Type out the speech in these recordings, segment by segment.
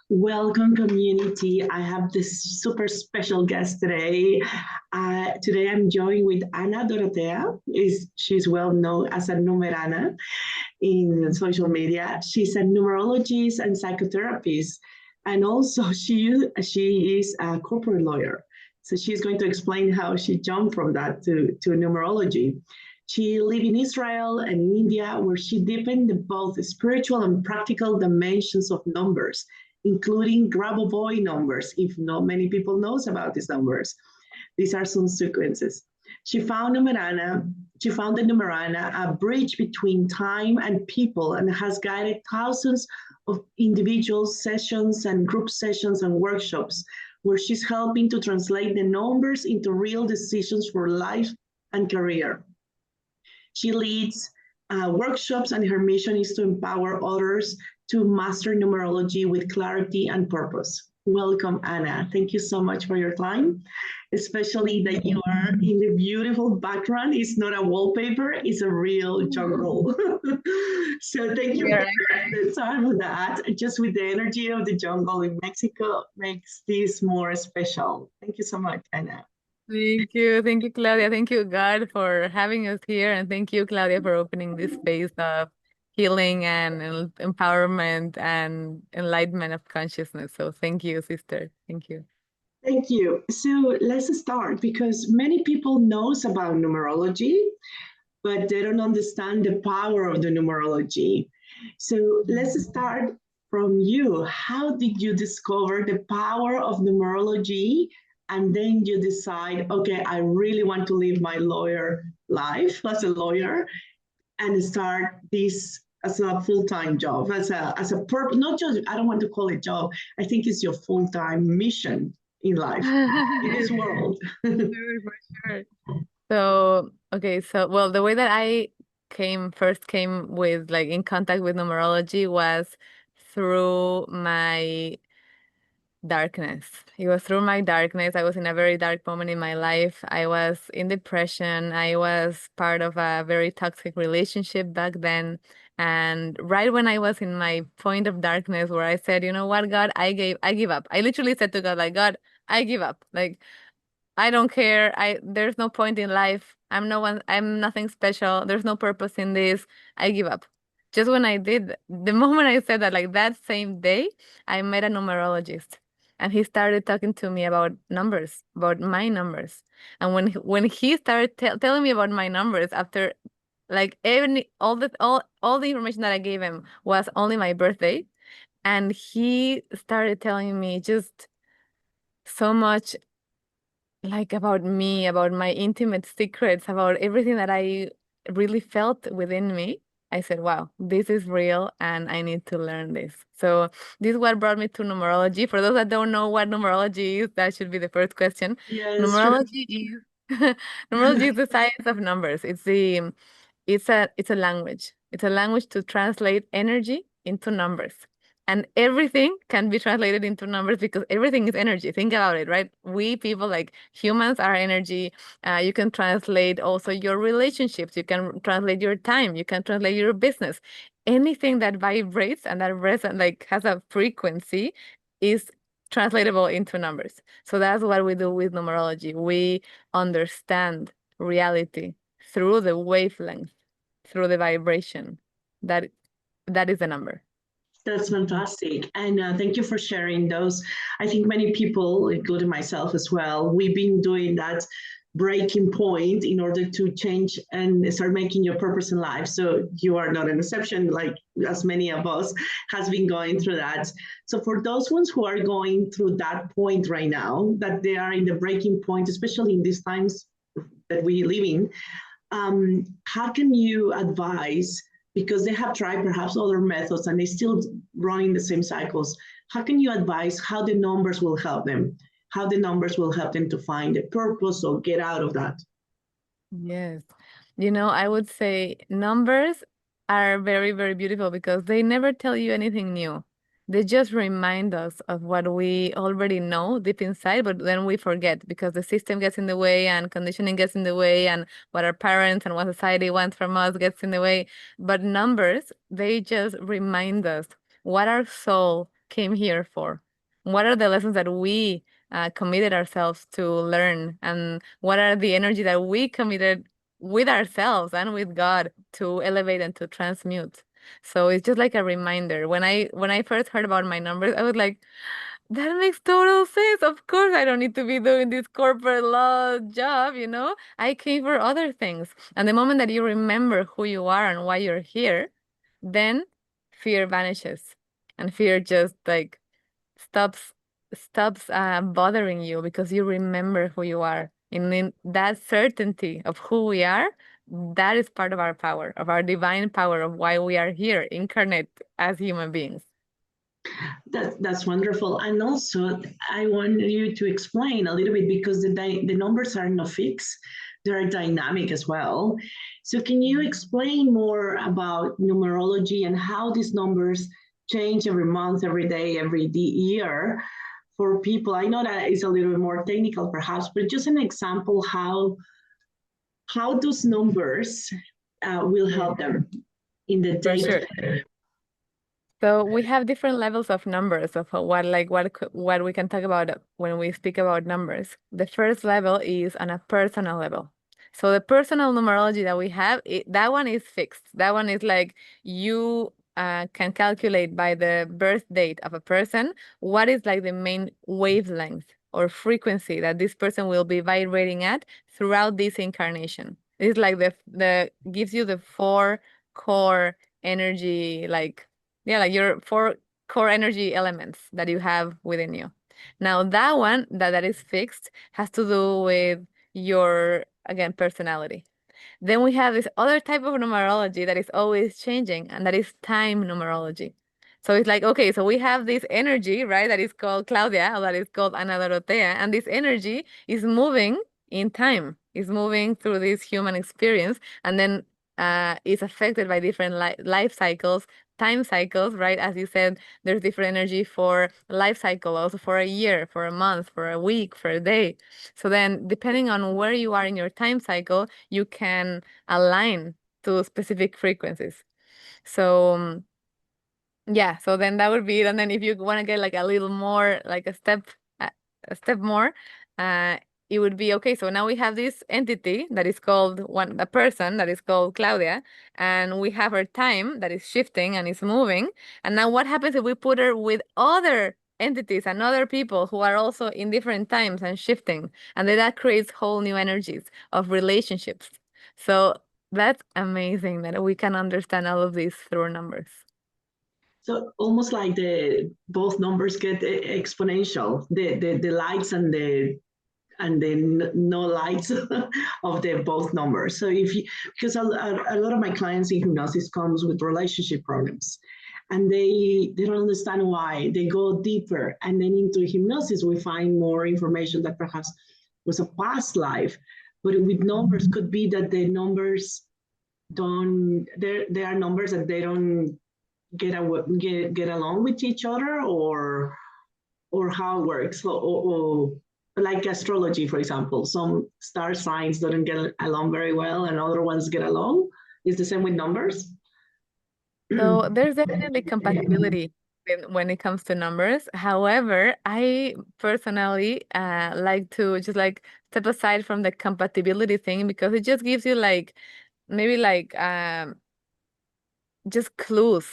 Welcome, community. I have this super special guest today. Today I'm joined with Ana Dorotea. She's well known as a Numerana in social media. She's a numerologist and psychotherapist, and also she is a corporate lawyer. So she's going to explain how she jumped from that to numerology. She lived in Israel and in India, where she deepened both spiritual and practical dimensions of numbers, including Grabovoi numbers, if not many people knows about these numbers. These are some sequences. She found Numerana, she found the Numerana, a bridge between time and people, and has guided thousands of individual sessions and group sessions and workshops where she's helping to translate the numbers into real decisions for life and career. She leads workshops, and her mission is to empower others to master numerology with clarity and purpose. Welcome, Ana. Thank you so much for your time, especially that you are in the beautiful background. It's not a wallpaper, it's a real jungle. So thank you for the time of that. Just with the energy of the jungle in Mexico makes this more special. Thank you so much, Ana. Thank you, Claudia. Thank you, God, for having us here, and thank you, Claudia, for opening this space of healing and empowerment and enlightenment of consciousness. So thank you, sister. Thank you. Thank you. So let's start because many people knows about numerology, but they don't understand the power of the numerology. So let's start from you. How did you discover the power of numerology? And then you decide, okay, I really want to live my lawyer life as a lawyer and start this as a full-time job, as a purpose, not just, I don't want to call it job. I think it's your full-time mission in life, in this world. Sure, for sure. So, okay, well, the way that I first came with like in contact with numerology was through my darkness. It was through my darkness. I was in a very dark moment in my life. I was in depression. I was part of a very toxic relationship back then. And right when I was in my point of darkness where I said, you know what, God, I give up. I literally said to God, like, God, I give up. Like, I don't care. There's no point in life. I'm nothing special. There's no purpose in this. I give up. Just when I did, the moment I said that, like that same day, I met a numerologist, and he started talking to me about numbers, about my numbers. And when he started telling me about my numbers, after like all the information that I gave him was only my birthday, and he started telling me just so much, like about me, about my intimate secrets, about everything that I really felt within me. I said, wow, this is real and I need to learn this. So this is what brought me to numerology. For those that don't know what numerology is, that should be the first question. Yes, Numerology is numerology is the science of numbers. It's a language. It's a language to translate energy into numbers. And everything can be translated into numbers because everything is energy. Think about it, right? We people, like humans, are energy. You can translate also your relationships. You can translate your time. You can translate your business. Anything that vibrates and that resonates, like has a frequency, is translatable into numbers. So that's what we do with numerology. We understand reality through the wavelength, through the vibration. That is the number. That's fantastic. And thank you for sharing those. I think many people, including myself as well, we've been doing that breaking point in order to change and start making your purpose in life. So you are not an exception, like as many of us has been going through that. So for those ones who are going through that point right now, that they are in the breaking point, especially in these times that we live in, how can you advise, because they have tried perhaps other methods and they still running the same cycles, how can you advise how the numbers will help them, how the numbers will help them to find a purpose or get out of that? Yes. I would say numbers are very, very beautiful because they never tell you anything new. They just remind us of what we already know deep inside, but then we forget because the system gets in the way and conditioning gets in the way and what our parents and what society wants from us gets in the way. But numbers, they just remind us what our soul came here for? What are the lessons that we committed ourselves to learn? And what are the energy that we committed with ourselves and with God to elevate and to transmute? So it's just like a reminder. When I first heard about my numbers, I was like, that makes total sense. Of course, I don't need to be doing this corporate law job, you know? I came for other things. And the moment that you remember who you are and why you're here, then fear vanishes. And fear just like stops bothering you because you remember who you are. And in that certainty of who we are, that is part of our power, of our divine power, of why we are here, incarnate as human beings. That's wonderful. And also, I want you to explain a little bit because the numbers are not fixed; they are dynamic as well. So, can you explain more about numerology and how these numbers change every month, every day, every year for people? I know that it's a little bit more technical, perhaps, but just an example how those numbers will help them in the For day to sure. day. So we have different levels of numbers of what we can talk about when we speak about numbers. The first level is on a personal level. So the personal numerology that we have, that one is fixed. That one is like you can calculate by the birth date of a person what is like the main wavelength or frequency that this person will be vibrating at throughout this incarnation. It's like the gives you the four core energy like like your four core energy elements that you have within you. Now that one that is fixed has to do with your again personality. Then we have this other type of numerology that is always changing, and that is time numerology. So it's like, okay, so we have this energy, right, that is called Claudia, or that is called Ana Dorotea, and this energy is moving in time, is moving through this human experience, and then is affected by different life cycles, time cycles, right? As you said, there's different energy for life cycle, also for a year, for a month, for a week, for a day. So then, depending on where you are in your time cycle, you can align to specific frequencies. So yeah, so then that would be it. And then if you want to get like a little more, like uh, a step more, uh, it would be okay. So now we have this entity that is called a person that is called Claudia, and we have her time that is shifting and is moving. And now what happens if we put her with other entities and other people who are also in different times and shifting? And then that creates whole new energies of relationships. So that's amazing that we can understand all of this through numbers. So almost like the both numbers get exponential, the lights and the no lights of the both numbers. So if you, because a lot of my clients in hypnosis comes with relationship problems, and they don't understand why. They go deeper, and then into hypnosis we find more information that perhaps was a past life, but with numbers could be that the numbers don't. There are numbers that they don't get along with each other, or how it works, or like astrology, for example. Some star signs don't get along very well, and other ones get along. Is the same with numbers? So there's definitely compatibility when it comes to numbers. However, I personally like to just like step aside from the compatibility thing because it just gives you like maybe like just clues,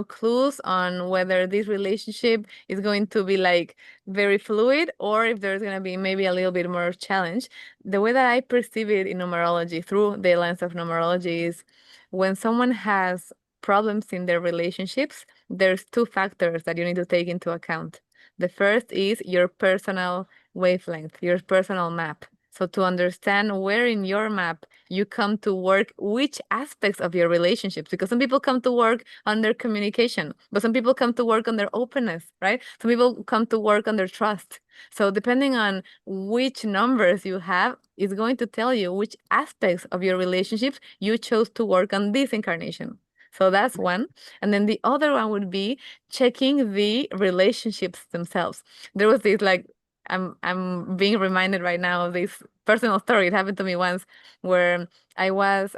clues on whether this relationship is going to be like very fluid or if there's going to be maybe a little bit more challenge. The way that I perceive it in numerology through the lens of numerology is when someone has problems in their relationships, there's two factors that you need to take into account. The first is your personal wavelength, your personal map. So to understand where in your map you come to work, which aspects of your relationships, because some people come to work on their communication, but some people come to work on their openness, right? Some people come to work on their trust. So depending on which numbers you have, is going to tell you which aspects of your relationships you chose to work on this incarnation. So that's one. And then the other one would be checking the relationships themselves. There was this like I'm being reminded right now of this personal story. It happened to me once where I was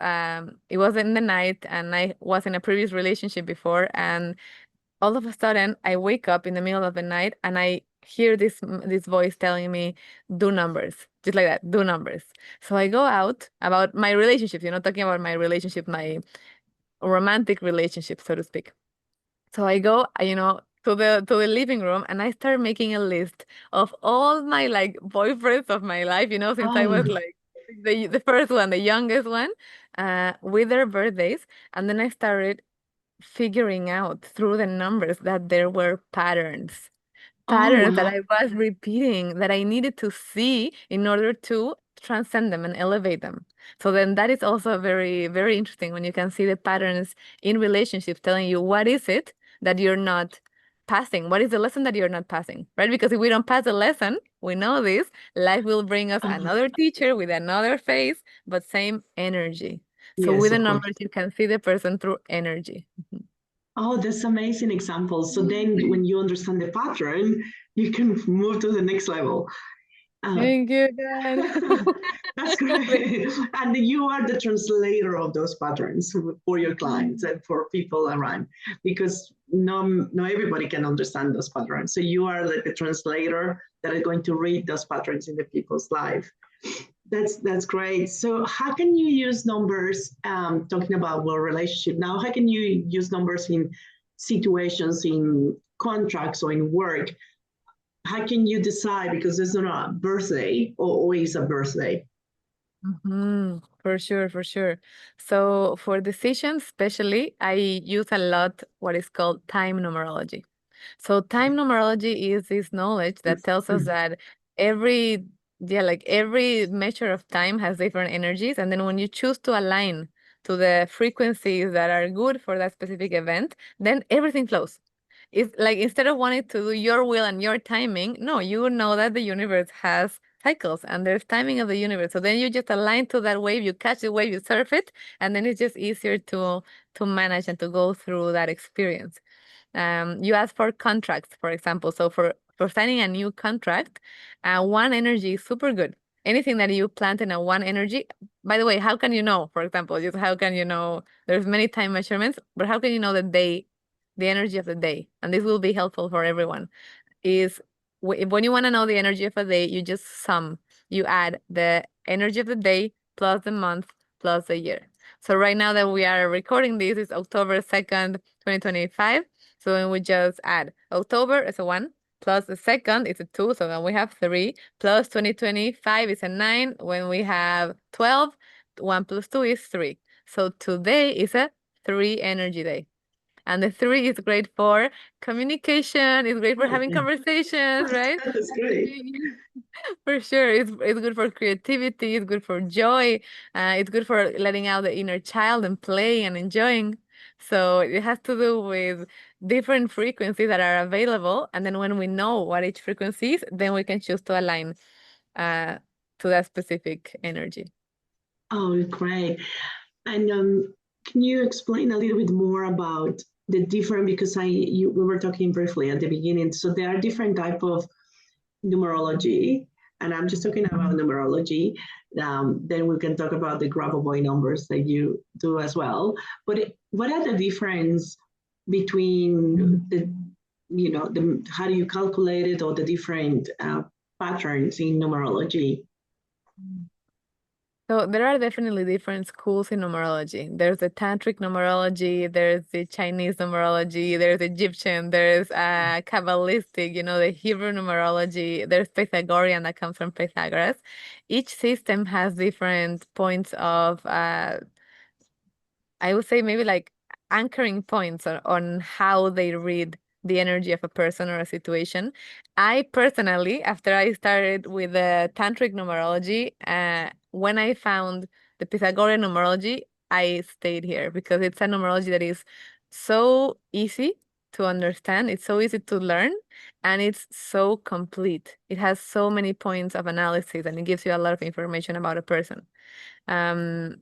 it was in the night and I was in a previous relationship before, and all of a sudden I wake up in the middle of the night and I hear this voice telling me, do numbers, just like that, do numbers. So I go out about my relationships, talking about my relationship, my romantic relationship, so to speak. So I go, to the living room and I start making a list of all my like boyfriends of my life, since I was Oh, like the first one, the youngest one, with their birthdays. And then I started figuring out through the numbers that there were oh, patterns that wow. I was repeating that I needed to see in order to transcend them and elevate them. So then that is also very, very interesting when you can see the patterns in relationships telling you what is it that you're not passing? What is the lesson that you're not passing? Right? Because if we don't pass the lesson, we know this, life will bring us Oh, another teacher with another face, but same energy. So with yes, the of course. numbers, you can see the person through energy. Oh, that's amazing example. So then when you understand the pattern, you can move to the next level. Uh, Thank you, God. that's great. And you are the translator of those patterns for your clients and for people around, because not everybody can understand those patterns. So you are like the translator that are going to read those patterns in the people's life. That's great. So how can you use numbers, talking about well relationship now, how can you use numbers in situations, in contracts or in work? How can you decide, because there's not a birthday or always a birthday? For sure, for sure. So for decisions, especially, I use a lot what is called time numerology. So time numerology is this knowledge that tells us that every, like every measure of time has different energies. And then when you choose to align to the frequencies that are good for that specific event, then everything flows. It's like instead of wanting to do your will and your timing, no, you know that the universe has cycles and there's timing of the universe. So then you just align to that wave, you catch the wave, you surf it, and then it's just easier to manage and to go through that experience. You ask for contracts, for example. So for signing a new contract, one energy is super good. Anything that you plant in a one energy, by the way, how can you know, for example, just how can you know there's many time measurements, but how can you know the energy of the day? And this will be helpful for everyone. Is when you want to know the energy of a day, you just sum. You add the energy of the day plus the month plus the year. So right now that we are recording this is October 2nd, 2025. So then we just add October is a 1 plus the second is a 2. So then we have 3 plus 2025 is a 9. When we have 12, 1 plus 2 is 3. So today is a 3 energy day. And the 3 is great for communication, it's great for having conversations, right? That's great. For sure. It's good for creativity, it's good for joy, it's good for letting out the inner child and playing and enjoying. So it has to do with different frequencies that are available. And then when we know what each frequency is, then we can choose to align uh, to that specific energy. Oh, great. And can you explain a little bit more about the different, because we were talking briefly at the beginning. So there are different type of numerology, and I'm just talking about numerology. Then we can talk about the Grabovoi numbers that you do as well. But what are the difference between how do you calculate it, or the different patterns in numerology? So there are definitely different schools in numerology. There's the tantric numerology, there's the Chinese numerology, there's Egyptian, there's Kabbalistic, the Hebrew numerology, there's Pythagorean that comes from Pythagoras. Each system has different points of I would say maybe like anchoring points on how they read the energy of a person or a situation. I personally, after I started with the tantric numerology, when I found the Pythagorean numerology, I stayed here because it's a numerology that is so easy to understand, it's so easy to learn, and it's so complete. It has so many points of analysis and it gives you a lot of information about a person. Um,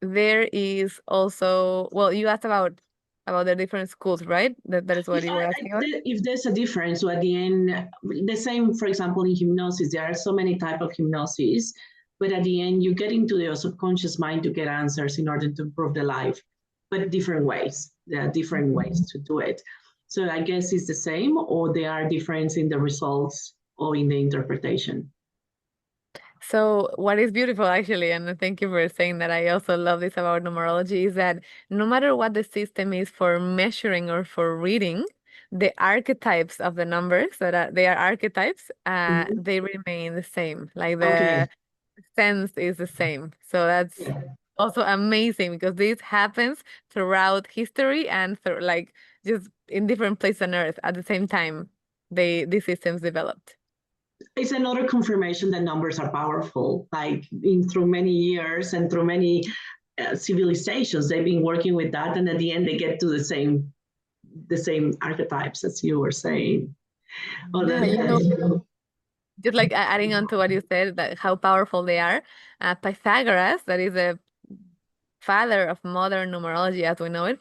there is also, well, you asked about the different schools, right? That is what you were asking about. If there's a difference, so at the end, the same, for example, in hypnosis, there are so many type of hypnosis, but at the end, you get into your subconscious mind to get answers in order to improve the life, but different ways. There are different ways to do it. So I guess it's the same, or there are difference in the results or in the interpretation. So what is beautiful actually, and thank you for saying that, I also love this about numerology, is that no matter what the system is for measuring or for reading, the archetypes of the numbers, they are archetypes, Mhm. they remain the same. Like Okay. the sense is the same. So that's Yeah. also amazing because this happens throughout history and through like just in different places on Earth at the same time. These systems developed. It's another confirmation that numbers are powerful. Like through many years and through many civilizations, they've been working with that, and at the end, they get to the same archetypes as you were saying. Oh, Yeah, that's just like adding on to what you said, that how powerful they are. Pythagoras, that is the father of modern numerology as we know it,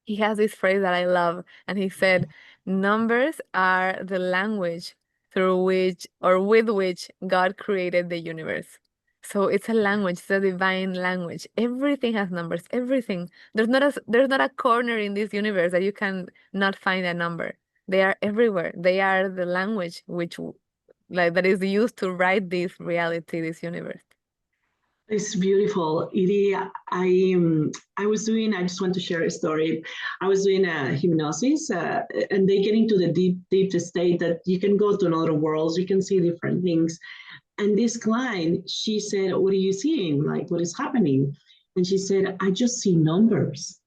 he has this phrase that I love, and he said, numbers are the language through which or with which God created the universe. So it's a language, it's a divine language. Everything has numbers, everything. There's not a corner in this universe that you can not find a number. They are everywhere. They are the language which like that is used to write this reality, this universe. it's beautiful. I was doing, I just want to share a story. I was doing a hypnosis, and they get into the deep state that you can go to another worlds, you can see different things. And this client, she said, "What are you seeing? Like, what is happening?" And she said, "I just see numbers.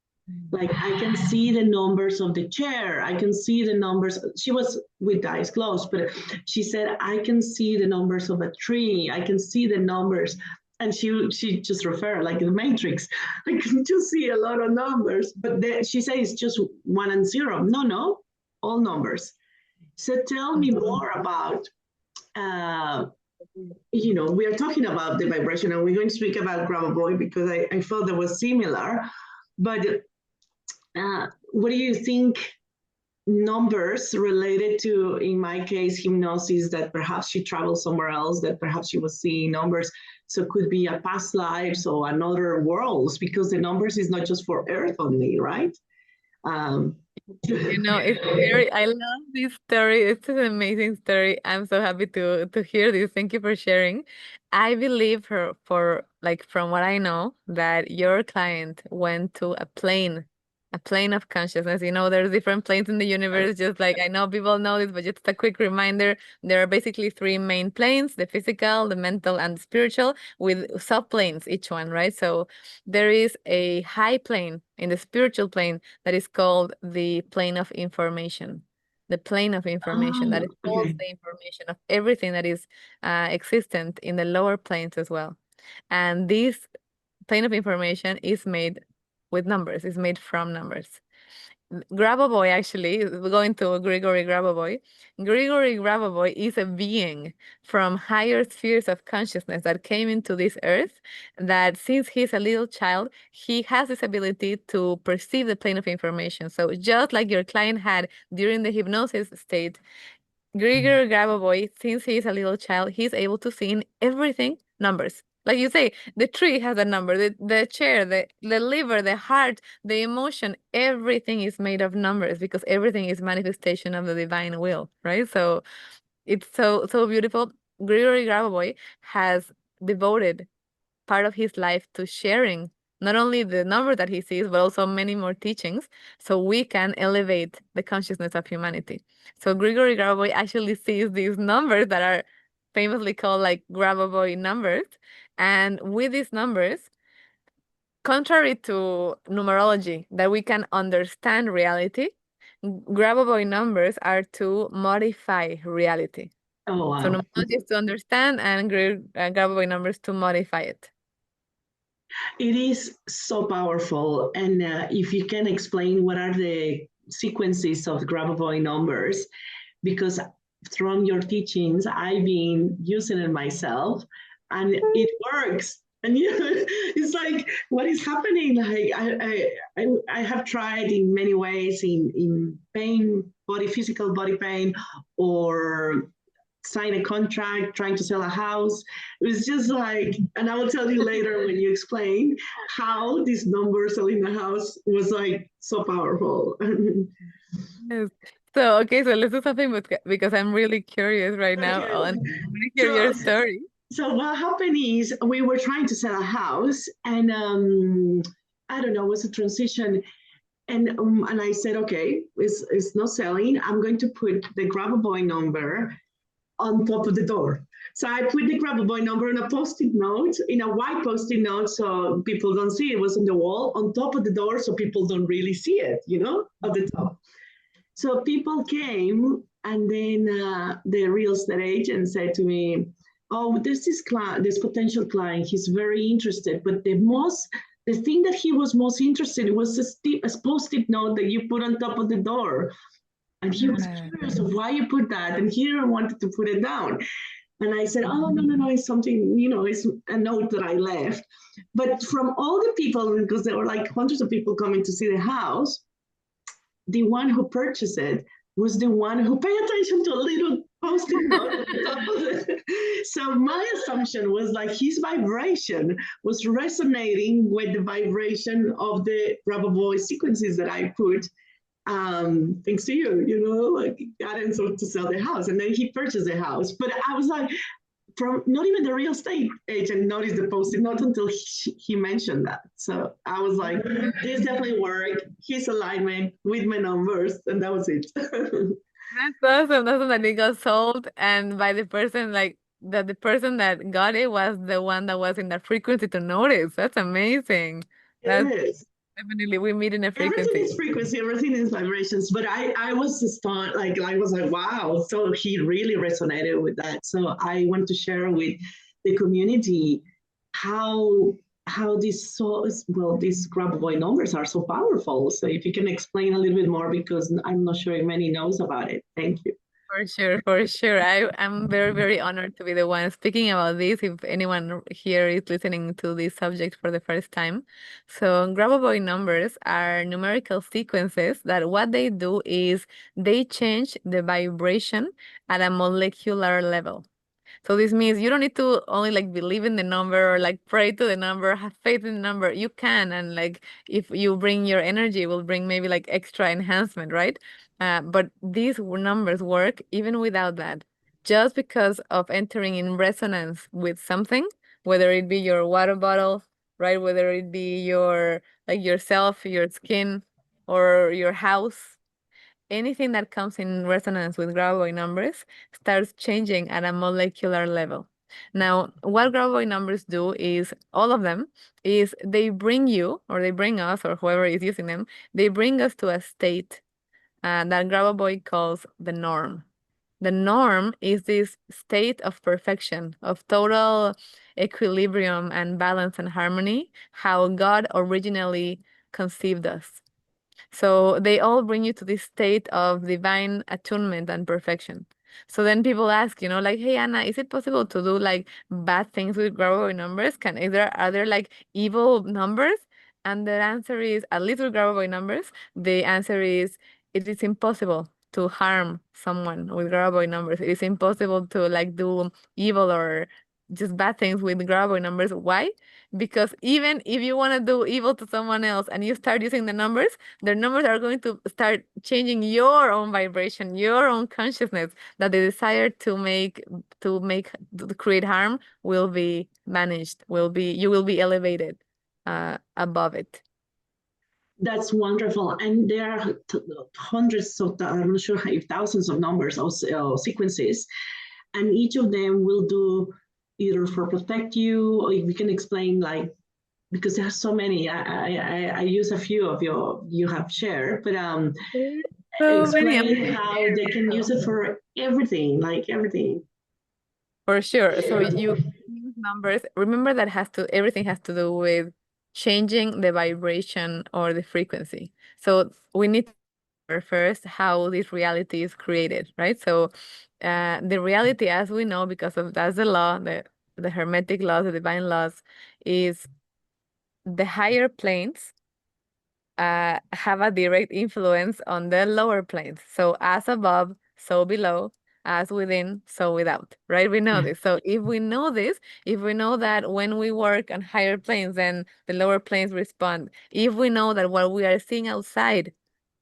Like, I can see the numbers of the chair. I can see the numbers." She was with the eyes closed, but she said, "I can see the numbers of a tree. I can see the numbers." And she just referred like the matrix. I can just see a lot of numbers. But she said it's just 1 and 0. No, all numbers. So tell me more about uh, we are talking about the vibration, and we're going to speak about Grab Boy because I felt that was similar. But what do you think numbers related to, in my case, hypnosis, that perhaps she traveled somewhere else, that perhaps she was seeing numbers? So could be a past lives or another worlds, because the numbers is not just for Earth only, right? Um, It's very, I love this story. It's an amazing story. I'm so happy to hear this. Thank you for sharing. I believe for like from what I know that your client went to a plane of consciousness. There's different planes in the universe, just like I know people know this, but just a quick reminder, there are basically three main planes, the physical, the mental, and the spiritual, with subplanes, each one, right? So there is a high plane in the spiritual plane that is called the plane of information. The plane of information that holds okay. the information of everything that is existent in the lower planes as well. And this plane of information is made with numbers, is made from numbers. Grabovoi, actually, going to Grigory Grabovoi. Grigory Grabovoi is a being from higher spheres of consciousness that came into this earth, that since he's a little child, he has this ability to perceive the plane of information. So just like your client had during the hypnosis state, Grigor Grabovoi, since he is a little child, he's able to see in everything numbers. Like you say, the tree has a number, the chair, the liver, the heart, the emotion, everything is made of numbers because everything is manifestation of the divine will, right? So it's so beautiful. Grigory Grabovoi has devoted part of his life to sharing not only the number that he sees, but also many more teachings, so we can elevate the consciousness of humanity. So Grigory Grabovoi actually sees these numbers that are famously called like Grabovoi numbers. And with these numbers, contrary to numerology, that we can understand reality, Grabovoi numbers are to modify reality. Oh, So wow. numerology is to understand, and Grabovoi numbers to modify it. It is so powerful. And if you can explain what are the sequences of Grabovoi numbers, because from your teachings, I've been using it myself and it works. And it's like, what is happening? Like I have tried in many ways in pain, physical body pain, or sign a contract, trying to sell a house. It was just like, and I will tell you later when you explain how this number selling the house was like so powerful. Yes. So, okay, so let's do something because I'm really curious right now. Okay. And I want to hear So your story. so what happened is we were trying to sell a house, and I don't know, it was a transition, and I said, okay, it's not selling. I'm going to put the grab a boy number on top of the door. So I put the grab a boy number on a post-it note, in a white post-it note, so people don't see it. It was on the wall on top of the door, so people don't really see it, at the top. So people came, and then the real estate agent said to me, "Oh, there's this client, this potential client. He's very interested, but the thing that he was most interested in was a post-it note that you put on top of the door." And he was curious of why you put that, and he wanted to put it down. And I said, "Oh, no, no, no, it's something, it's a note that I left." But from all the people, because there were like hundreds of people coming to see the house, the one who purchased it was the one who paid attention to a little post-it note at the top of it. So my assumption was like his vibration was resonating with the vibration of the rubber voice sequences that I put, thanks to you, like guidance to sell the house. And then he purchased the house. But I was like, from not even the real estate agent noticed the post-it note until he mentioned that. So I was like, this definitely worked. His alignment with my numbers, and that was it. That's awesome. That's awesome that it got sold and by the person like that the person that got it was the one that was in that frequency to notice. That's amazing. That's It is. definitely we meet in a Everything frequency. is frequency, everything is vibrations. But I was stunned, like I was like, wow. So he really resonated with that. So I want to share with the community how these grab boy numbers are so powerful. So if you can explain a little bit more, because I'm not sure if many knows about it. Thank you. For sure, for sure. I'm very, very honored to be the one speaking about this. If anyone here is listening to this subject for the first time. So Grabovoi numbers are numerical sequences that what they do is they change the vibration at a molecular level. So this means you don't need to only like believe in the number or like pray to the number, have faith in the number. You can, and like if you bring your energy, it will bring maybe like extra enhancement, right? But these numbers work even without that. Just because of entering in resonance with something, whether it be your water bottle, right? Whether it be your like yourself, your skin, or your house, anything that comes in resonance with Grabovoi numbers starts changing at a molecular level. Now, what Grabovoi numbers do is all of them is they bring you or they bring us or whoever is using them, they bring us to a state that Grabovoi calls the norm. The norm is this state of perfection, of total equilibrium and balance and harmony, how God originally conceived us. So they all bring you to this state of divine attunement and perfection. So then people ask, like, hey Anna, is it possible to do like bad things with Grabovoi numbers? Are there like evil numbers? And the answer is, at least with Grabovoi numbers, the answer is it is impossible to harm someone with Grabovoi numbers. It is impossible to like do evil or just bad things with Grabovoi numbers. Why? Because even if you want to do evil to someone else and you start using the numbers, their numbers are going to start changing your own vibration, your own consciousness, that the desire to create harm will be managed, you will be elevated above it. That's wonderful. And there are hundreds of, I'm not sure if thousands of numbers of sequences, and each of them will do either for protect you, or if you can explain, like, because there are so many. I use a few of you have shared, but So many. explain how they can use it for everything, like everything. For sure. So you use numbers. Remember that everything has to do with changing the vibration or the frequency. So we need to remember first how this reality is created, right? So the reality as we know, because of that's the law, the hermetic laws, the divine laws, is the higher planes have a direct influence on the lower planes. So as above, so below, as within, so without, right? We know this. So if we know this, if we know that when we work on higher planes, then the lower planes respond. If we know that what we are seeing outside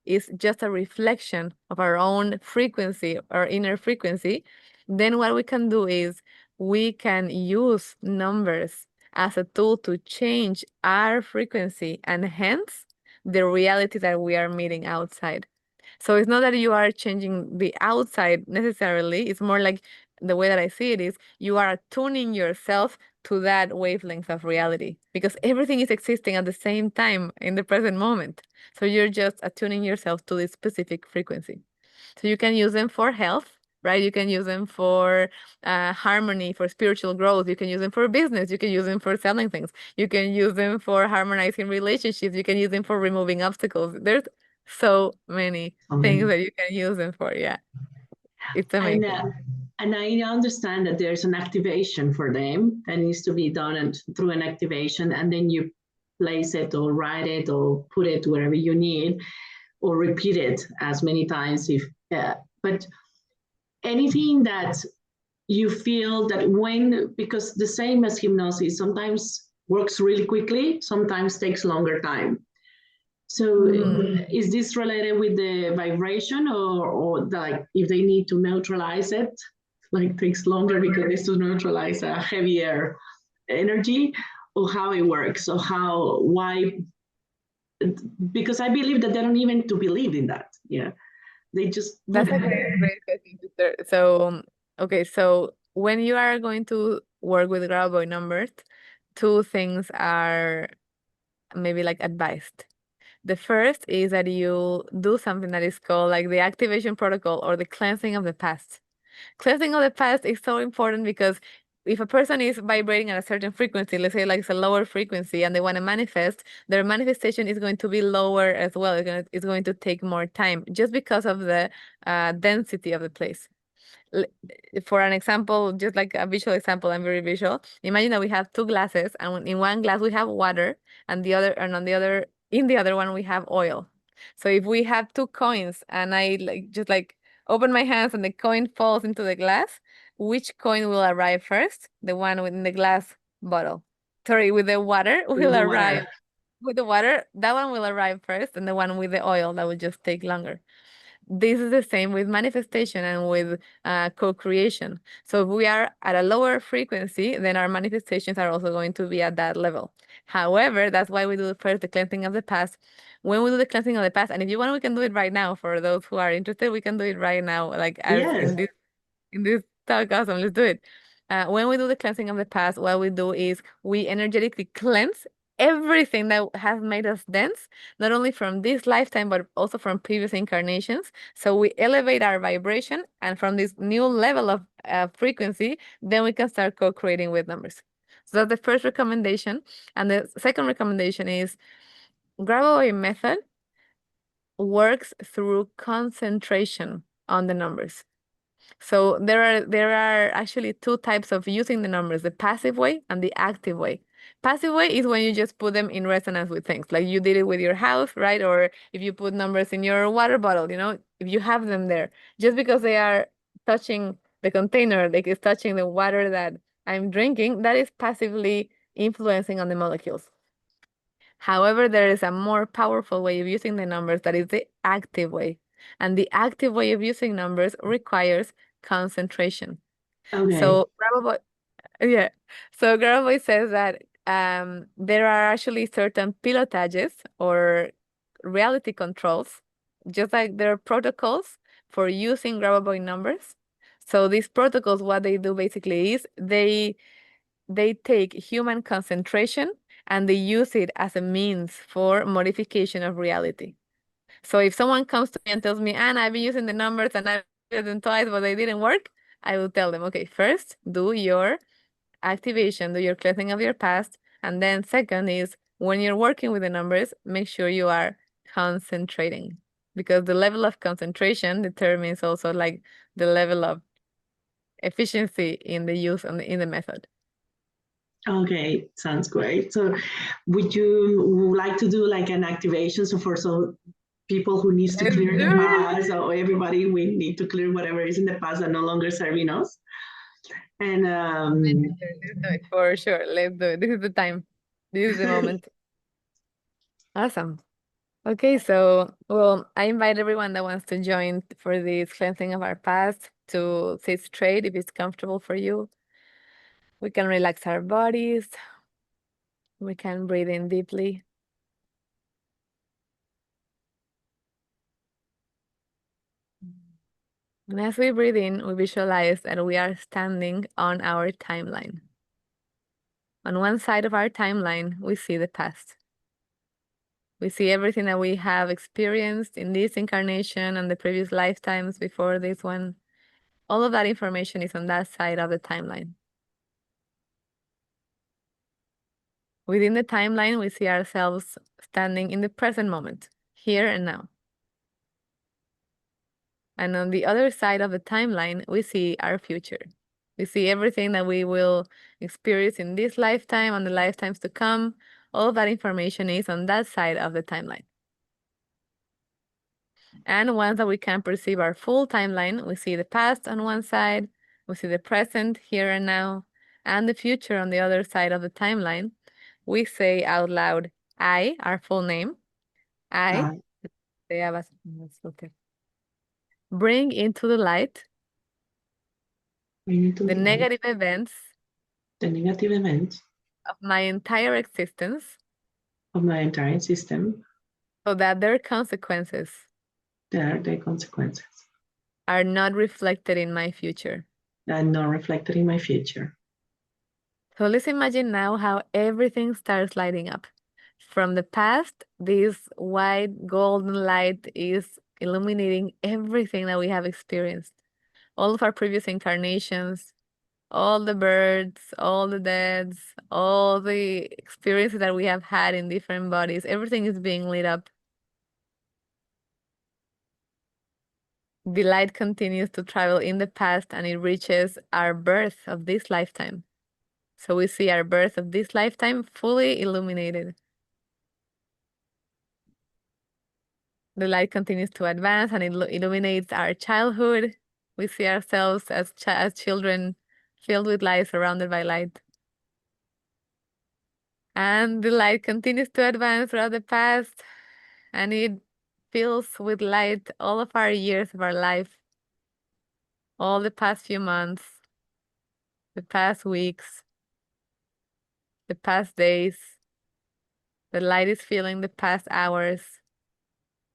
is just a reflection of our own frequency, our inner frequency, then what we can do is we can use numbers as a tool to change our frequency and hence the reality that we are meeting outside. So it's not that you are changing the outside necessarily. It's more like the way that I see it is you are attuning yourself to that wavelength of reality because everything is existing at the same time in the present moment. So you're just attuning yourself to this specific frequency. So you can use them for health, right? You can use them for harmony, for spiritual growth. You can use them for business. You can use them for selling things. You can use them for harmonizing relationships. You can use them for removing obstacles. There's so many things that you can use them for. Yeah, it's And amazing. and I understand that there's an activation for them that needs to be done and through an activation, and then you place it or write it or put it wherever you need, or repeat it as many times if. But anything that you feel that when, because the same as hypnosis, sometimes works really quickly, sometimes takes longer time. So is this related with the vibration or like if they need to neutralize it, like takes longer because it's to neutralize a heavier energy, or how it works, or how, why? Because I believe that they don't even to believe in that. Yeah, they just do That's a that. great question to start. So, okay, so when you are going to work with Grabo numbers, two things are maybe like advised. The first is that you do something that is called like the activation protocol or the cleansing of the past. Cleansing of the past is so important because if a person is vibrating at a certain frequency, let's say like it's a lower frequency and they want to manifest, their manifestation is going to be lower as well. It's going to take more time just because of the density of the place. For an example, just like a visual example, I'm very visual. Imagine that we have two glasses, and in one glass we have water, and in the other one we have oil. So if we have two coins, and I just open my hands and the coin falls into the glass, which coin will arrive first? The one within the glass bottle. Sorry, with the water will The arrive. water. With the water, that one will arrive first, and the one with the oil that will just take longer. This is the same with manifestation and with co-creation. So if we are at a lower frequency, then our manifestations are also going to be at that level. However, that's why we do first the cleansing of the past. When we do the cleansing of the past, and if you want, we can do it right now. For those who are interested, we can do it right now, like as Yes. in this talk. Awesome, let's do it. When we do the cleansing of the past, what we do is we energetically cleanse everything that has made us dense, not only from this lifetime, but also from previous incarnations. So we elevate our vibration, and from this new level of frequency, then we can start co-creating with numbers. So that's the first recommendation. And the second recommendation is Grabaway method works through concentration on the numbers. So there are actually two types of using the numbers, the passive way and the active way. Passive way is when you just put them in resonance with things, like you did it with your house, right? Or if you put numbers in your water bottle, if you have them there, just because they are touching the container, like it's touching the water that I'm drinking, that is passively influencing on the molecules. However, there is a more powerful way of using the numbers that is the active way. And the active way of using numbers requires concentration. Okay. So Grabovoi, yeah. So Grabovoi says that there are actually certain pilotages or reality controls, just like there are protocols for using Grabovoi numbers. So these protocols, what they do basically is they take human concentration and they use it as a means for modification of reality. So if someone comes to me and tells me, Anna, I've been using the numbers and I've used them twice, but they didn't work, I will tell them, okay, first do your activation, do your cleansing of your past. And then second is when you're working with the numbers, make sure you are concentrating because the level of concentration determines also like the level of efficiency in the use in the method. Okay, sounds great. So would you like to do like an activation? So for some people who needs to clear the past, or everybody, we need to clear whatever is in the past that no longer serving us. And Let's do it for sure. Let's do it. This is the time. This is the moment. Awesome. Okay, so, well, I invite everyone that wants to join for this cleansing of our past to sit straight if it's comfortable for you. We can relax our bodies. We can breathe in deeply. And as we breathe in, we visualize that we are standing on our timeline. On one side of our timeline, we see the past. We see everything that we have experienced in this incarnation and the previous lifetimes before this one. All of that information is on that side of the timeline. Within the timeline, we see ourselves standing in the present moment, here and now. And on the other side of the timeline, we see our future. We see everything that we will experience in this lifetime and the lifetimes to come. All of that information is on that side of the timeline. And once that we can perceive our full timeline, we see the past on one side, we see the present, here and now, and the future on the other side of the timeline. We say out loud, I, our full name, I, bring into the light the negative events the negative events of my entire existence of my entire system, so that their consequences their consequences are not reflected in my future. are not reflected in my future. So let's imagine now how everything starts lighting up. From the past, this white golden light is illuminating everything that we have experienced. All of our previous incarnations, all the birds, all the deaths, all the experiences that we have had in different bodies, everything is being lit up. The light continues to travel in the past and it reaches our birth of this lifetime. So we see our birth of this lifetime fully illuminated. The light continues to advance and it illuminates our childhood. We see ourselves as children filled with light, surrounded by light. And the light continues to advance throughout the past and it fills with light all of our years of our life, all the past few months, the past weeks, the past days. The light is filling the past hours,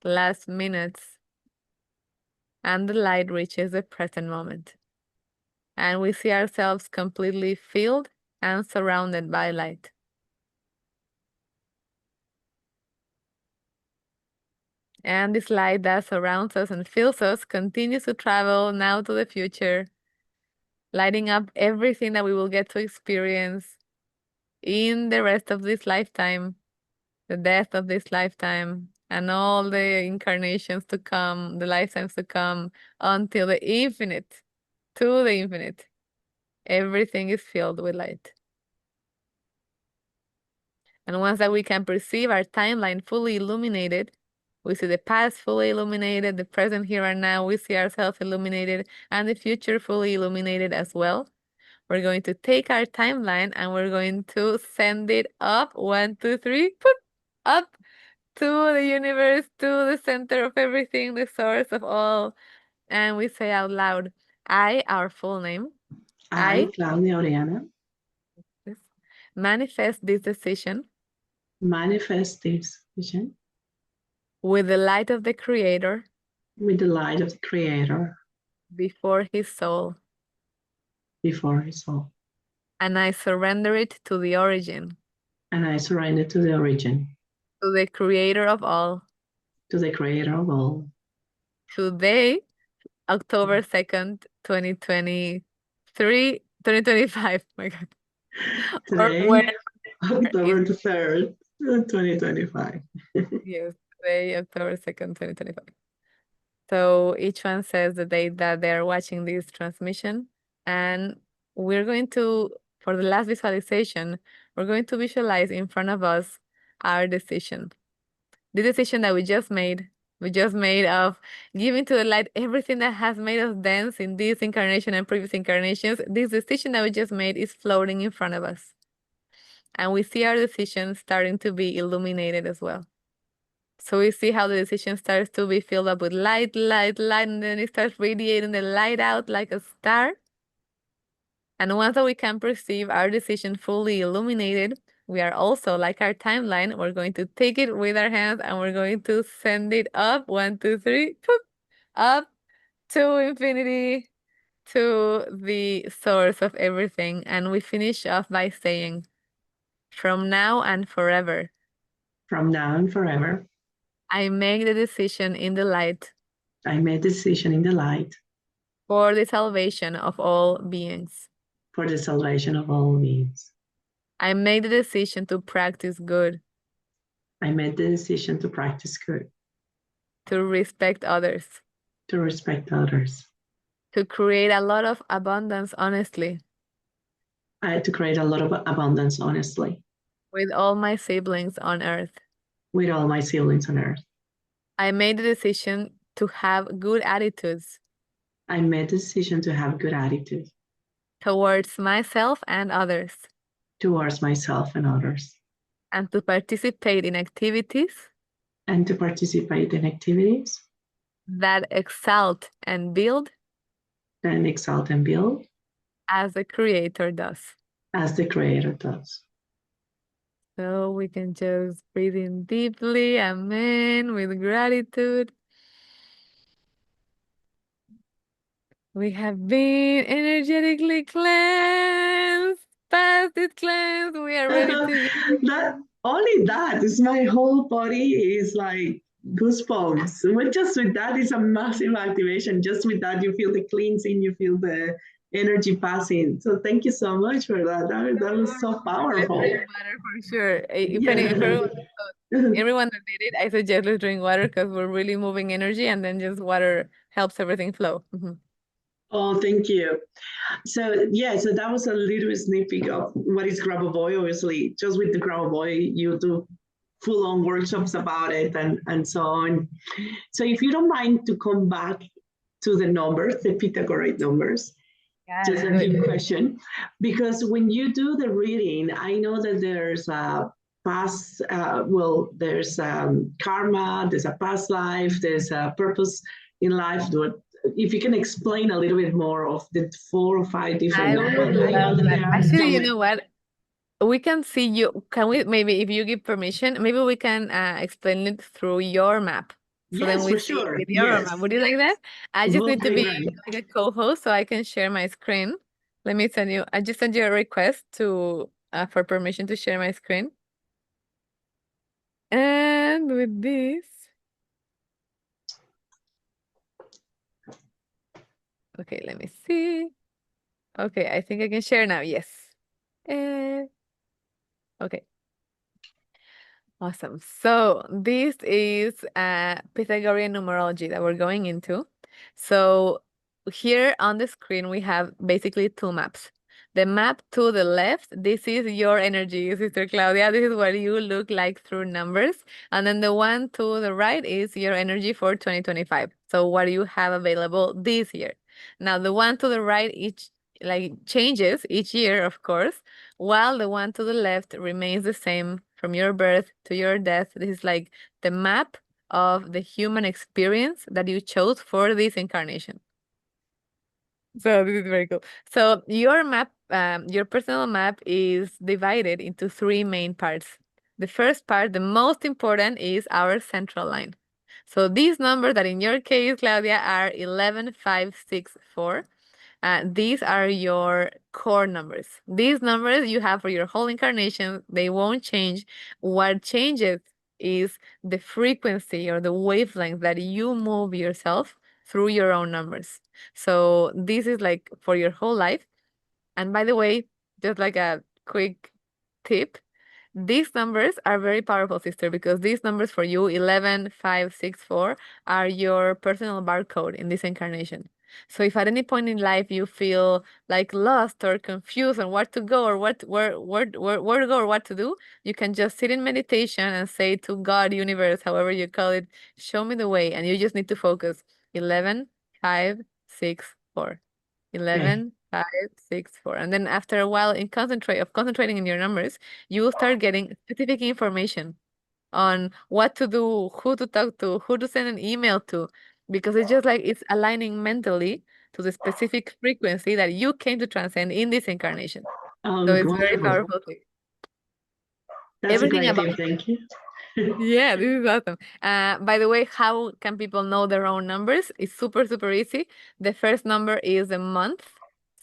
the last minutes, and the light reaches the present moment. And we see ourselves completely filled and surrounded by light. And this light that surrounds us and fills us continues to travel now to the future, lighting up everything that we will get to experience in the rest of this lifetime, the death of this lifetime, and all the incarnations to come, the lifetimes to come, until the infinite, to the infinite. Everything is filled with light. And once that we can perceive our timeline fully illuminated, we see the past fully illuminated, the present here and now, we see ourselves illuminated, and the future fully illuminated as well. We're going to take our timeline and we're going to send it up, 1, 2, 3, poof, up to the universe, to the center of everything, the source of all. And we say out loud, I, our full name, I, Claudia Oriana, manifest this decision manifest this vision with the light of the Creator with the light of the Creator before his soul, before his soul. and I surrender it to the origin, And I surrender to the origin, to the Creator of all, to the Creator of all. today, October 2nd, 2023, 2025, my God. Today, October in, the 3rd, 2025. yes, today, October 2nd, 2025. So each one says the date that they're watching this transmission. And we're going to, for the last visualization, we're going to visualize in front of us our decision. The decision that we just made of giving to the light everything that has made us dance in this incarnation and previous incarnations. This decision that we just made is floating in front of us. And we see our decision starting to be illuminated as well. So we see how the decision starts to be filled up with light, light, light, and then it starts radiating the light out like a star. And once that we can perceive our decision fully illuminated, we are also, like our timeline, we're going to take it with our hands and we're going to send it up, 1, 2, 3, poop, up to infinity, to the source of everything. And we finish off by saying, from now and forever, From now and forever, I make the decision in the light I made the decision in the light for the salvation of all beings. for the salvation of all beings. I make the decision to practice good, I made the decision to practice good, to respect others, to respect others, to create a lot of abundance honestly to create a lot of abundance honestly with all my siblings on earth. with all my siblings on earth. I made the decision to have good attitudes I made the decision to have good attitude towards myself and others, towards myself and others, and to participate in activities and to participate in activities that exalt and build that exalt and build as the Creator does. as the Creator does. So we can just breathe in deeply, amen, with gratitude. We have been energetically cleansed, past it cleansed. We are ready to go. That only that is my whole body is like goosebumps. But just with that is a massive activation. Just with that, you feel the cleansing, you feel the energy passing. So thank you so much for that. That was so Let's powerful. drink water for sure. Yeah. Everyone that did it, I suggest let's drink water because we're really moving energy, and then just water helps everything flow. Oh, thank you. So yeah, so that was a little sneak peek of what is Grabovoi. Obviously, just with the Grabovoi, you do full-on workshops about it and so on. So if you don't mind to come back to the numbers, the Pythagorean numbers, just a quick question, because when you do the reading, I know that there's a past, there's karma, there's a past life, there's a purpose in life. If you can explain a little bit more of the 4 or 5 different I numbers. would I know love that that. there are Actually, so you many. know what? We can see you. Can we maybe, if you give permission, maybe we can explain it through your map. So then Yes, we for see sure. with your Yes, map. Would you like that? I it just will need to be be great. like a co-host so I can share my screen. Let me send you. I just sent you a request to for permission to share my screen. And with this, okay, let me see. Okay, I think I can share now. Yes. Okay. Awesome. So this is Pythagorean numerology that we're going into. So here on the screen, we have basically two maps. The map to the left, this is your energy, Sister Claudia. This is what you look like through numbers. And then the one to the right is your energy for 2025. So what you have available this year. Now, the one to the right each changes each year, of course, while the one to the left remains the same from your birth to your death. This is like the map of the human experience that you chose for this incarnation. So this is very cool. So your map, your personal map is divided into three main parts. The first part, the most important, is our central line. So these numbers that in your case, Claudia, are 11, 5, 6, 4. These are your core numbers. These numbers you have for your whole incarnation, they won't change. What changes is the frequency or the wavelength that you move yourself through your own numbers. So this is like for your whole life. And by the way, just like a quick tip, these numbers are very powerful, sister, because these numbers for you, 11, 5, 6, 4, are your personal barcode in this incarnation. So if at any point in life you feel like lost or confused on where to go or where to go or what to do, you can just sit in meditation and say to God, universe, however you call it, show me the way. And you just need to focus 11, 5, 6, 4. 11, 5, 6, 4. And then after a while concentrating in your numbers, you will start getting specific information on what to do, who to talk to, who to send an email to, because it's just like it's aligning mentally to the specific frequency that you came to transcend in this incarnation. Oh, So it's very wonderful. powerful thing. That's a Everything great about tip. Thank you. yeah, this is awesome. By the way, how can people know their own numbers? It's super, super easy. The first number is the month.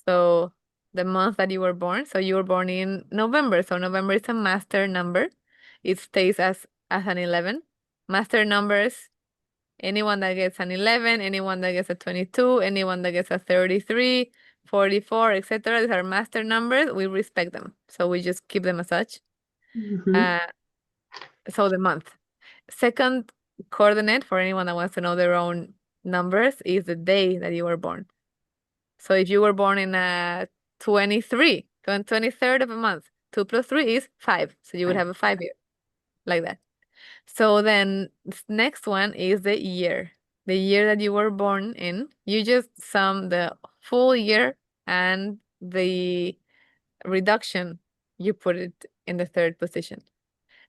So the month that you were born. So you were born in November. So November is a master number. It stays as an 11. Master numbers, anyone that gets an 11, anyone that gets a 22, anyone that gets a 33, 44, etc. These are master numbers. We respect them. So we just keep them as such. Mhm. Uh, so the month. Second coordinate for anyone that wants to know their own numbers is the day that you were born. So if you were born in a 23, 23rd of a month, 2 plus 3 is 5. So you would have a 5 year, like that. So then this next one is the year. The year that you were born in. You just sum the full year and the reduction. You put it in the third position.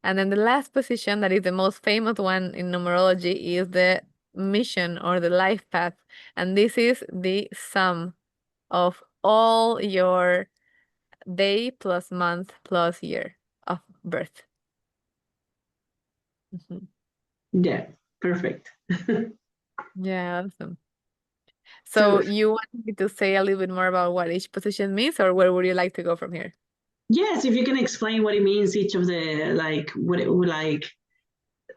And then the last position, that is the most famous one in numerology, is the mission or the life path. And this is the sum of all your day plus month plus year of birth. Mhm. Yeah, perfect. Yeah, awesome. So So you want me to say a little bit more about what each position means, or where would you like to go from here? yes, if you can explain what it means, each of the like what it would like.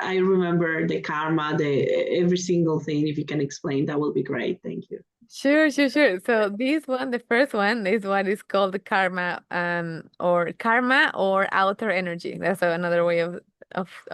I remember the karma, the every single thing. If you can explain, that will be great. Thank you. Sure, sure, sure. So this one, the first one, is what is called the karma or outer energy. That's another way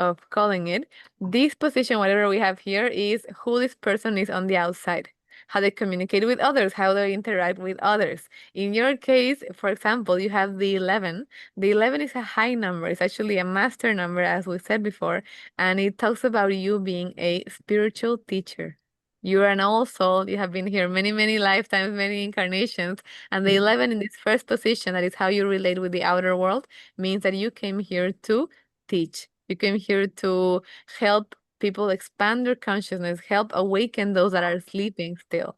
of calling it. This position, whatever we have here, is who this person is on the outside, how they communicate with others, how they interact with others. In your case, for example, you have the 11. The 11 is a high number. It's actually a master number, as we said before, and it talks about you being a spiritual teacher. You are an old soul. You have been here many, many lifetimes, many incarnations. And the 11 in this first position, that is how you relate with the outer world, means that you came here to teach. You came here to help people expand their consciousness, help awaken those that are sleeping still.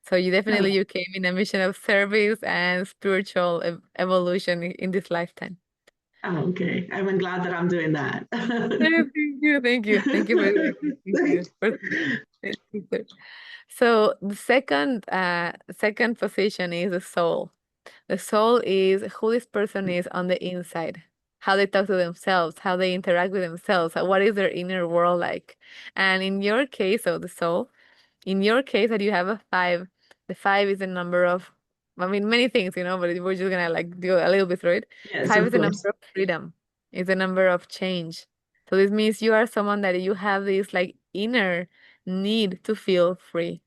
So Oh, you came in a mission of service and spiritual evolution in this lifetime. oh, okay. I'm glad that I'm doing that. Thank you, thank you, thank you for doing this. Thank you. Thank you, sir. So the second position is the soul. The soul is who this person is on the inside, how they talk to themselves, how they interact with themselves, what is their inner world like. And in your case, of the soul, in your case that you have a 5, the 5 is a number of, I mean, many things, but we're just gonna like do a little bit through it. Yes, 5 of is a course. number of freedom. It's a number of change. So this means you are someone that you have this like inner need to feel free.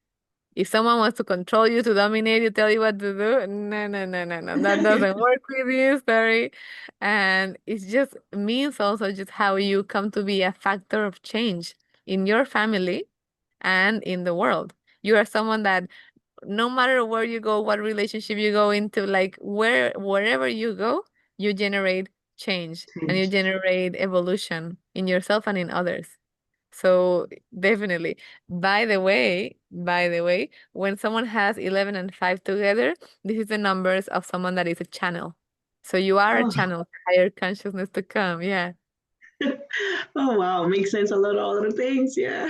If someone wants to control you, to dominate you, tell you what to do, no, no, no, no, no, that doesn't work with you, sorry. And it just means also just how you come to be a factor of change in your family and in the world. You are someone that no matter where you go, what relationship you go into, like wherever you go, you generate change and you generate evolution in yourself and in others. So definitely. By the way, when someone has 11 and 5 together, this is the numbers of someone that is a channel. So you are a Oh, channel, for higher consciousness to come. Yeah. oh wow, makes sense. A lot of other things. Yeah.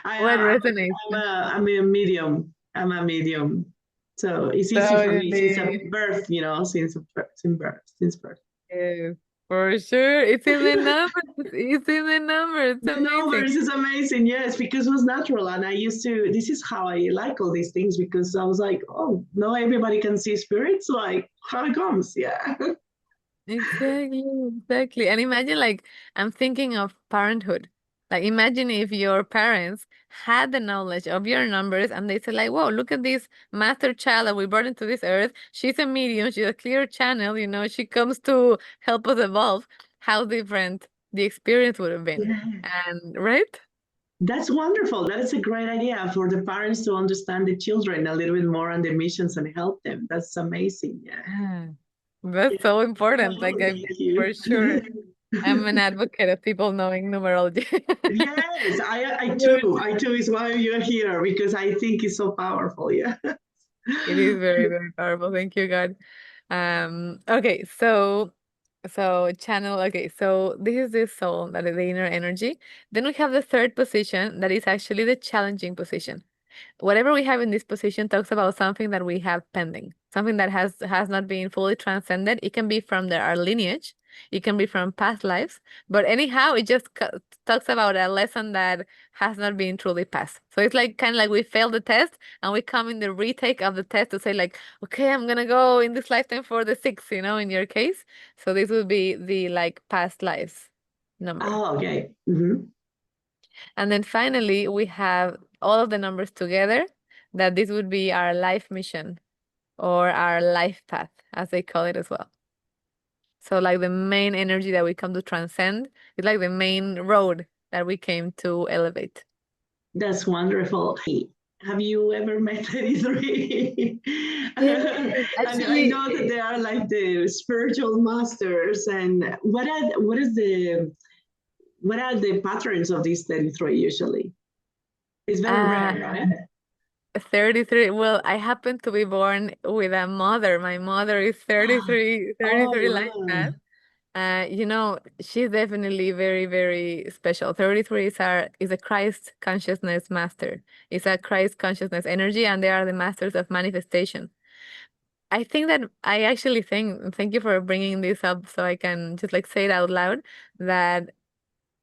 What resonates? I'm a medium. I'm a medium. So it's easy for me since a Totally. birth, since birth. Yes, for sure. It's in the numbers. It's in the numbers. It's The amazing. numbers is amazing, yes, because it was natural. And I used to, this is how I like all these things because I was like, oh, no, everybody can see spirits. Like, how it comes. Yeah. Exactly, exactly. And imagine, like, I'm thinking of parenthood. Like, imagine if your parents had the knowledge of your numbers and they said, like, whoa, look at this master child that we brought into this earth. She's a medium, she's a clear channel, she comes to help us evolve. How different the experience would have been. Yeah. And, right? That's wonderful. That is a great idea for the parents to understand the children a little bit more on the missions and help them. That's amazing. Yeah. Yeah. That's so important, Oh, like, I thank for you. sure. I'm an advocate of people knowing numerology. Yes, I too is why you're here because I think it's so powerful. Yeah. It is very, very powerful. Thank you, God. Okay, so channel, okay, so this is the soul, that is the inner energy. Then we have the third position, that is actually the challenging position. Whatever we have in this position talks about something that we have pending, something that has not been fully transcended. It can be from our lineage, it can be from past lives, but anyhow, it just talks about a lesson that has not been truly passed. So it's like kind of like we failed the test and we come in the retake of the test to say like, okay, I'm gonna go in this lifetime for the six, in your case. So this would be the like past lives number. Oh, okay. Mm-hmm. And then finally, we have all of the numbers together, that this would be our life mission or our life path, as they call it as well. So like the main energy that we come to transcend is like the main road that we came to elevate. That's wonderful. Have you ever met 33? Yes, And I actually, know that they are like the spiritual masters. And what are the patterns of these 33 usually? It's very uh, rare, right? 33. Well, I happen to be born with a mother. My mother is 33, Oh, 33 like wow. that. She's definitely very, very special. 33 is a Christ consciousness master. It's a Christ consciousness energy, and they are the masters of manifestation. I think that I actually thank you for bringing this up so I can just like say it out loud, that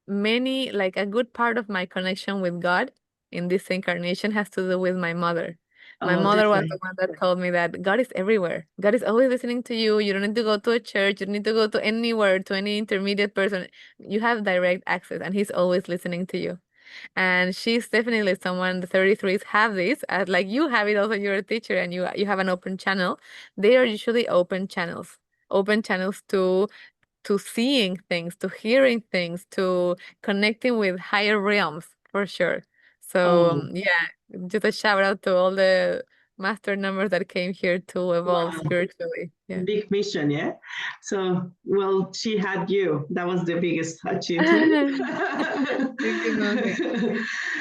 like a good part of my connection with God in this incarnation has to do with my mother. My Oh, mother was the definitely. one that told me that God is everywhere. God is always listening to you. You don't need to go to a church. You don't need to go to anywhere, to any intermediate person. You have direct access, and He's always listening to you. And she's definitely someone, the 33s have this, as like you have it also, you're a teacher and you have an open channel. They are usually open channels to seeing things, to hearing things, to connecting with higher realms for sure. So Oh, yeah, just a shout out to all the master numbers that came here to evolve wow. spiritually. Yeah. Big mission, yeah? So, well, she had you. That was the biggest achievement. Thank you, no,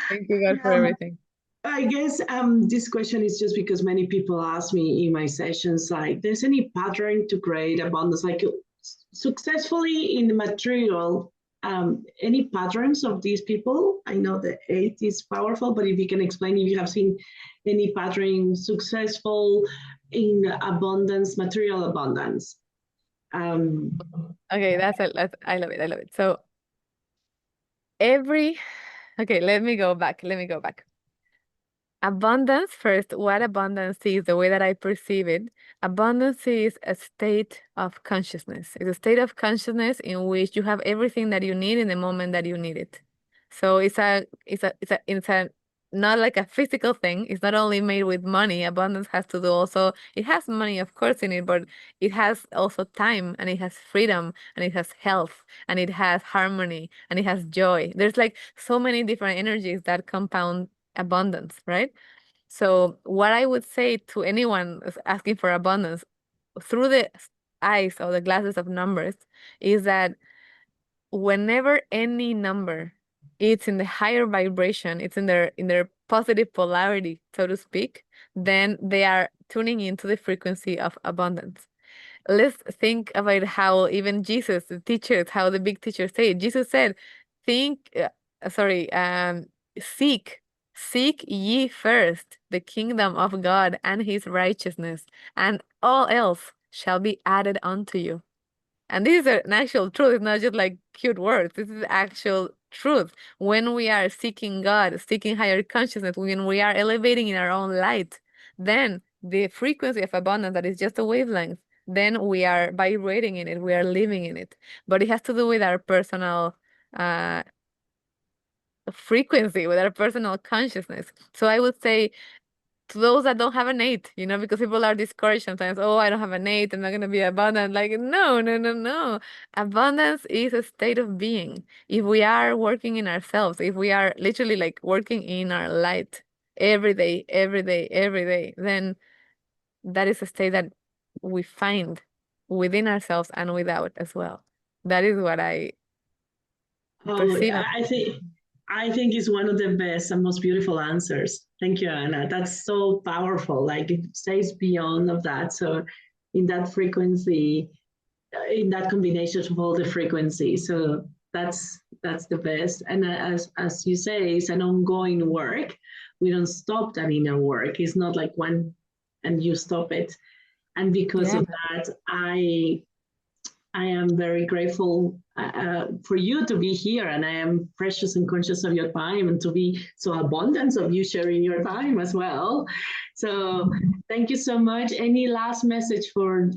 thank you God for everything. I guess this question is just because many people ask me in my sessions, like, there's any pattern to create abundance, like successfully in the material, any patterns of these people? I know the eight is powerful, but if you can explain if you have seen any pattern successful in abundance, material abundance. Um, Okay, that's I love it. I love it. So every okay, let me go back. Abundance first, what abundance is, the way that I perceive it, abundance is a state of consciousness. It's a state of consciousness in which you have everything that you need in the moment that you need it. So it's a not like a physical thing. It's not only made with money. Abundance has to do also, it has money, of course, in it, but it has also time, and it has freedom, and it has health, and it has harmony, and it has joy. There's like so many different energies that compound abundance, right? So what I would say to anyone asking for abundance through the eyes or the glasses of numbers is that whenever any number it's in the higher vibration, it's in their positive polarity, so to speak, then they are tuning into the frequency of abundance. Let's think about how even Jesus, the teachers, how the big teachers say it. Jesus said, think, sorry, seek, seek ye first the kingdom of God and his righteousness, and all else shall be added unto you. And this is an actual truth. It's not just like cute words. This is actual truth. When we are seeking God, seeking higher consciousness, when we are elevating in our own light, then the frequency of abundance that is just a wavelength, then we are vibrating in it, we are living in it. But it has to do with our personal uh, frequency, with our personal consciousness. So I would say to those that don't have an eight, because people are discouraged sometimes. Oh, I don't have an eight. I'm not gonna be abundant. Like, no, no, no, no. Abundance is a state of being. If we are working in ourselves, if we are literally like working in our light every day, every day, every day, then that is a state that we find within ourselves and without as well. That is what I Oh, perceive. I think it's one of the best and most beautiful answers. Thank you, Anna. That's so powerful. Like it stays beyond of that. So in that frequency, in that combination of all the frequencies. So that's the best. And as you say, it's an ongoing work. We don't stop that inner work. It's not like one and you stop it. And because Yeah. of that, I am very grateful for you to be here, and I am precious and conscious of your time, and to be so abundant of you sharing your time as well. So, thank you so much. Any last message for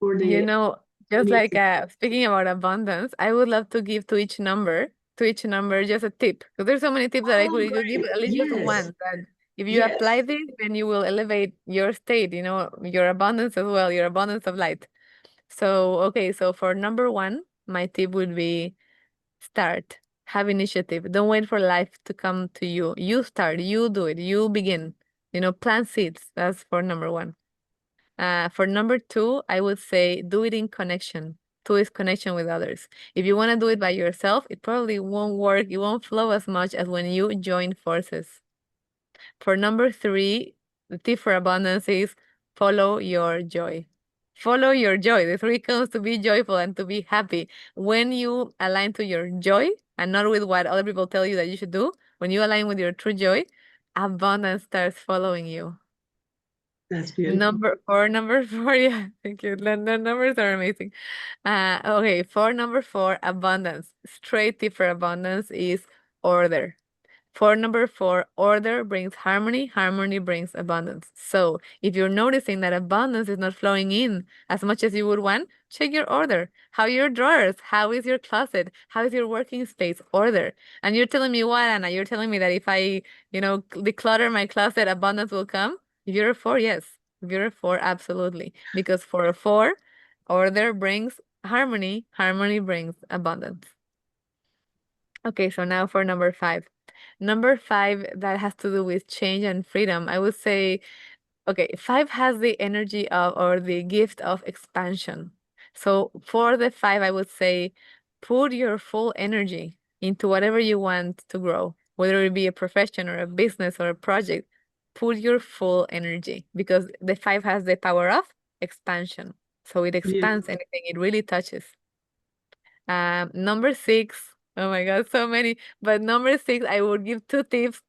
You the know, just like community? speaking about abundance, I would love to give to each number just a tip. Because there's so many tips that I Oh, could give great! at least just Yes, one. That if you apply yes, this, then you will elevate your state, you know, your abundance as well, your abundance of light. So, okay, so for number one, my tip would be start. Have initiative. Don't wait for life to come to you. You start, you do it, you begin. You know, plant seeds. That's for number one. For number two, I would say do it in connection. Two is connection with others. If you want to do it by yourself, it probably won't work. It won't flow as much as when you join forces. For number three, the tip for abundance is follow your joy. Follow your joy. The three comes to be joyful and to be happy. When you align to your joy and not with what other people tell you that you should do, when you align with your true joy, abundance starts following you. that's beautiful. Number four, yeah, thank you. The numbers are amazing. Okay, for number four, abundance. Straight tip for abundance is order. For number four, order brings harmony, harmony brings abundance. So if you're noticing that abundance is not flowing in as much as you would want, check your order. How are your drawers? How is your closet? How is your working space? Order. And you're telling me what, Anna? You're telling me that if I, declutter my closet, abundance will come? If you're a four, yes. If you're a four, absolutely. Because for a four, order brings harmony, harmony brings abundance. Okay, so now for number five. Number five, that has to do with change and freedom. I would say, okay, five has the energy of, or the gift of expansion. So for the five, I would say, put your full energy into whatever you want to grow, whether it be a profession or a business or a project. Put your full energy because the five has the power of expansion. So it expands Beautiful. anything it really touches. Number six. Oh my God, so many. But number six, I would give two tips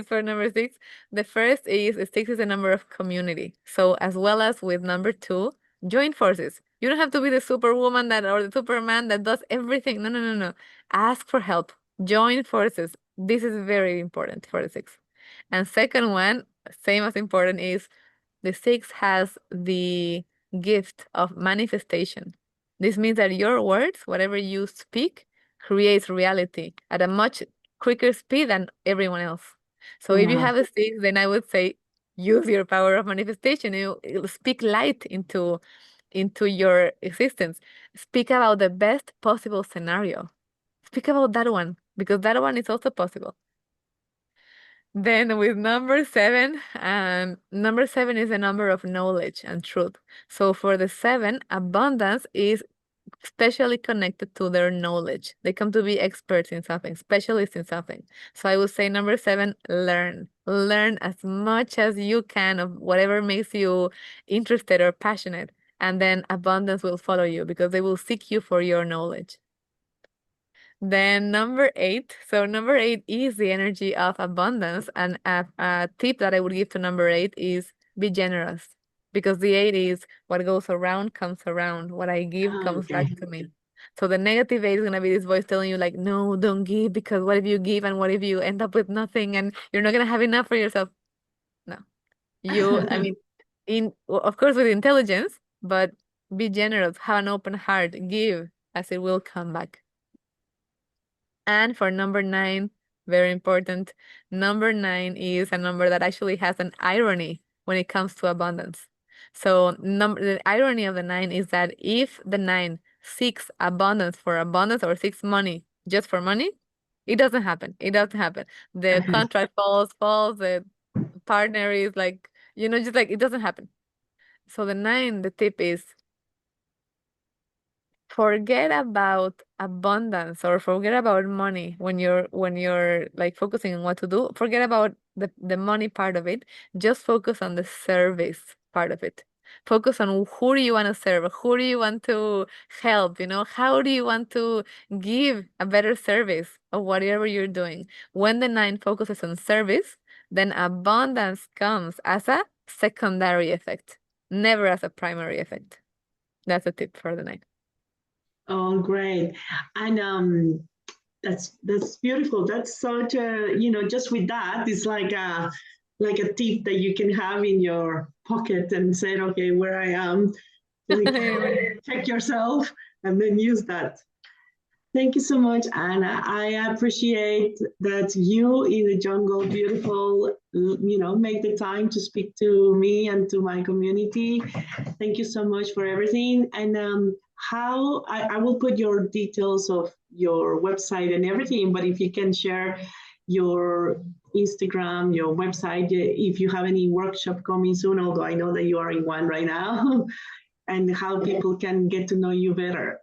for number six. The first is six is a number of community. So as well as with number two, join forces. You don't have to be the superwoman that or the superman that does everything. No, no, no, no. Ask for help. Join forces. This is very important for the six. And second one, same as important, is the six has the gift of manifestation. This means that your words, whatever you speak, creates reality at a much quicker speed than everyone else. So if you Wow. have a six, then I would say use your power of manifestation. It'll speak light into your existence. Speak about the best possible scenario. Speak about that one because that one is also possible. Then with number seven is a number of knowledge and truth. So for the seven, abundance is especially connected to their knowledge. They come to be experts in something, specialists in something. So I would say number seven, learn. Learn as much as you can of whatever makes you interested or passionate. And then abundance will follow you because they will seek you for your knowledge. Then number eight. So number eight is the energy of abundance. And a tip that I would give to number eight is be generous. Because the eight is what goes around comes around. What I give comes back Okay. to me. So the negative eight is gonna be this voice telling you like, no, don't give because what if you give and what if you end up with nothing and you're not gonna have enough for yourself? No. I mean, of course with intelligence, but be generous, have an open heart, give as it will come back. And for number nine, very important, number nine is a number that actually has an irony when it comes to abundance. So the irony of the nine is that if the nine seeks abundance for abundance or seeks money just for money, it doesn't happen. It doesn't happen. The contract falls, the partner is like, just like it doesn't happen. So the nine, the tip is forget about abundance or forget about money when you're like focusing on what to do. Forget about the money part of it. Just focus on the service part of it. Focus on who do you want to serve, who do you want to help, how do you want to give a better service of whatever you're doing. When the 9 focuses on service, then abundance comes as a secondary effect, never as a primary effect. That's a tip for the 9. Oh, great. And that's beautiful. That's such a, just with that, it's like a tip that you can have in your pocket and say, okay, where I am, like check yourself and then use that. Thank you so much, Anna. I appreciate that you in the jungle, beautiful, make the time to speak to me and to my community. Thank you so much for everything. And how I will put your details of your website and everything, but if you can share your Instagram, your website, if you have any workshop coming soon, although I know that you are in one right now, and how people can get to know you better.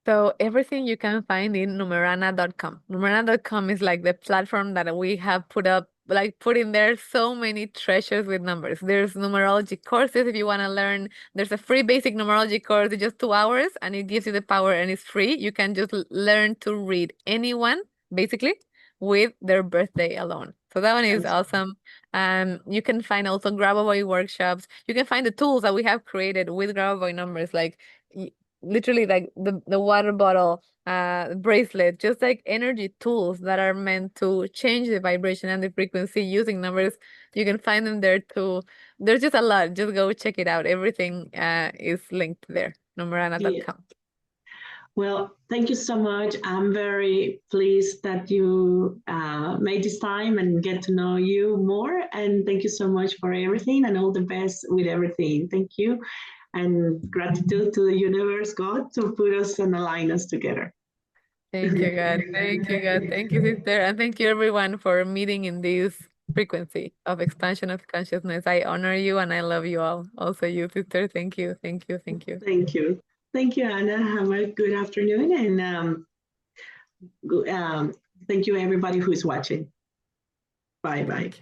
So everything you can find in numerana.com. Numerana.com is like the platform that we have put in there so many treasures with numbers. There's numerology courses if you want to learn. There's a free basic numerology course, it's just 2 hours, and it gives you the power and it's free. You can just learn to read anyone, basically, with their birthday alone. So that one is awesome. You can find also Grabavoy workshops. You can find the tools that we have created with Grabavoy numbers, like literally like the water bottle, bracelet, just like energy tools that are meant to change the vibration and the frequency using numbers. You can find them there too. There's just a lot. Just go check it out. Everything is linked there. Numerana.com. Yeah. Well, thank you so much. I'm very pleased that you made this time and get to know you more. And thank you so much for everything and all the best with everything. Thank you. And gratitude to the universe, God, to put us and align us together. Thank you, God. Thank you, God. Thank you, sister. And thank you, everyone, for meeting in this frequency of expansion of consciousness. I honor you and I love you all. Also, you, sister. Thank you. Thank you. Thank you. Thank you. Thank you, Anna. Have a good afternoon. And thank you, everybody who is watching. Bye-bye.